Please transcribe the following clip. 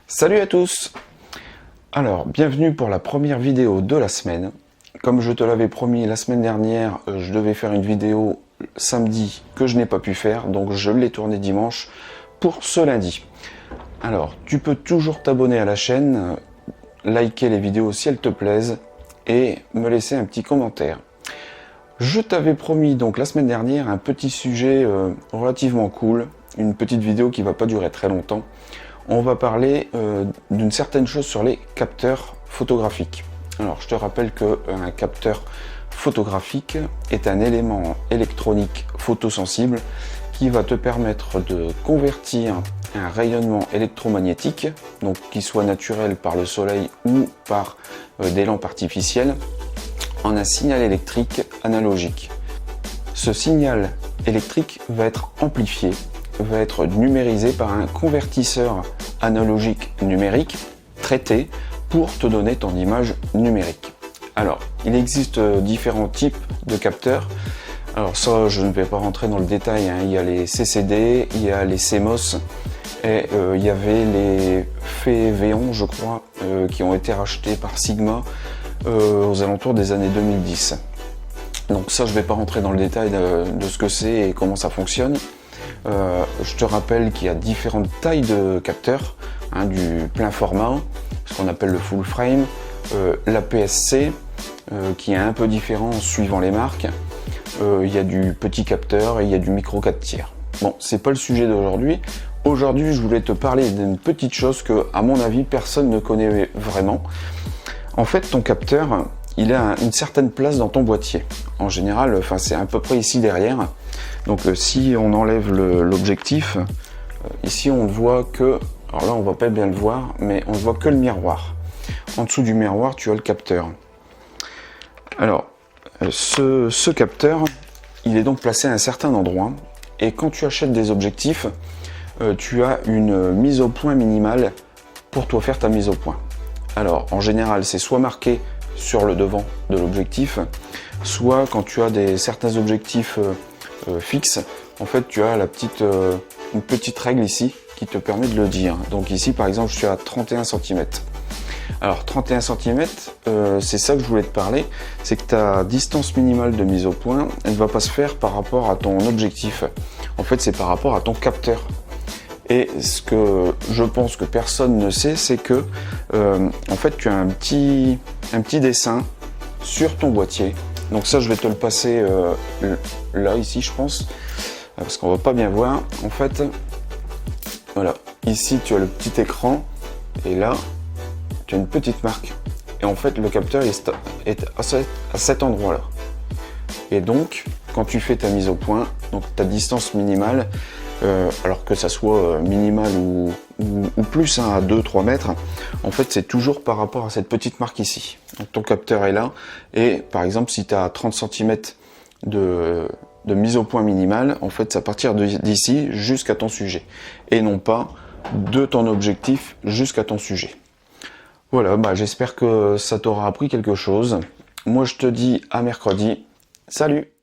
Salut à tous! Alors, bienvenue pour la première vidéo de la semaine. Comme je te l'avais promis la semaine dernière, je devais faire une vidéo samedi que je n'ai pas pu faire, donc je l'ai tournée dimanche pour ce lundi. Alors, tu peux toujours t'abonner à la chaîne, liker les vidéos si elles te plaisent et me laisser un petit commentaire. Je t'avais promis donc la semaine dernière un petit sujet relativement cool, une petite vidéo qui va pas durer très longtemps. On va parler d'une certaine chose sur les capteurs photographiques. Alors je te rappelle qu'un capteur photographique est un élément électronique photosensible qui va te permettre de convertir un rayonnement électromagnétique, donc qui soit naturel par le soleil ou par des lampes artificielles, en un signal électrique analogique. Ce signal électrique va être amplifié, va être numérisé par un convertisseur analogique numérique traité pour te donner ton image numérique. Alors, il existe différents types de capteurs. Alors ça, je ne vais pas rentrer dans le détail, hein. Il y a les CCD, il y a les CMOS, et il y avait les FEVEON, je crois, qui ont été rachetés par Sigma aux alentours des années 2010. Donc ça, je ne vais pas rentrer dans le détail de ce que c'est et comment ça fonctionne. Je te rappelle qu'il y a différentes tailles de capteurs, hein, du plein format, ce qu'on appelle le full frame, l'APS-C, qui est un peu différent suivant les marques. Il y a du petit capteur et il y a du micro 4 tiers. Bon, c'est pas le sujet d'aujourd'hui. Aujourd'hui, je voulais te parler d'une petite chose que, à mon avis, personne ne connaît vraiment. En fait, ton capteur, il a une certaine place dans ton boîtier. En général, enfin, c'est à peu près ici derrière. Donc si on enlève l'objectif, ici on ne voit que, alors là on va pas bien le voir, mais on ne voit que le miroir. En dessous du miroir, tu as le capteur. Alors, ce capteur, il est donc placé à un certain endroit, et quand tu achètes des objectifs, tu as une mise au point minimale pour toi faire ta mise au point. Alors, en général, c'est soit marqué sur le devant de l'objectif, soit quand tu as certains objectifs fixe, en fait tu as une petite règle ici qui te permet de le dire. Donc ici par exemple je suis à 31 cm. Alors 31 cm, c'est ça que je voulais te parler, c'est que ta distance minimale de mise au point, elle ne va pas se faire par rapport à ton objectif. En fait c'est par rapport à ton capteur. Et ce que je pense que personne ne sait, c'est que en fait tu as un petit dessin sur ton boîtier. Donc ça je vais te le passer là ici je pense, parce qu'on va pas bien voir. En fait, voilà, ici tu as le petit écran et là tu as une petite marque. Et en fait le capteur est à cet endroit là. Et donc quand tu fais ta mise au point, donc ta distance minimale, alors que ça soit minimal ou plus, hein, à 2-3 mètres, en fait c'est toujours par rapport à cette petite marque ici. Donc ton capteur est là, et par exemple si tu as 30 cm de mise au point minimale, en fait c'est à partir d'ici jusqu'à ton sujet, et non pas de ton objectif jusqu'à ton sujet. Voilà, bah, j'espère que ça t'aura appris quelque chose. Moi je te dis à mercredi, salut!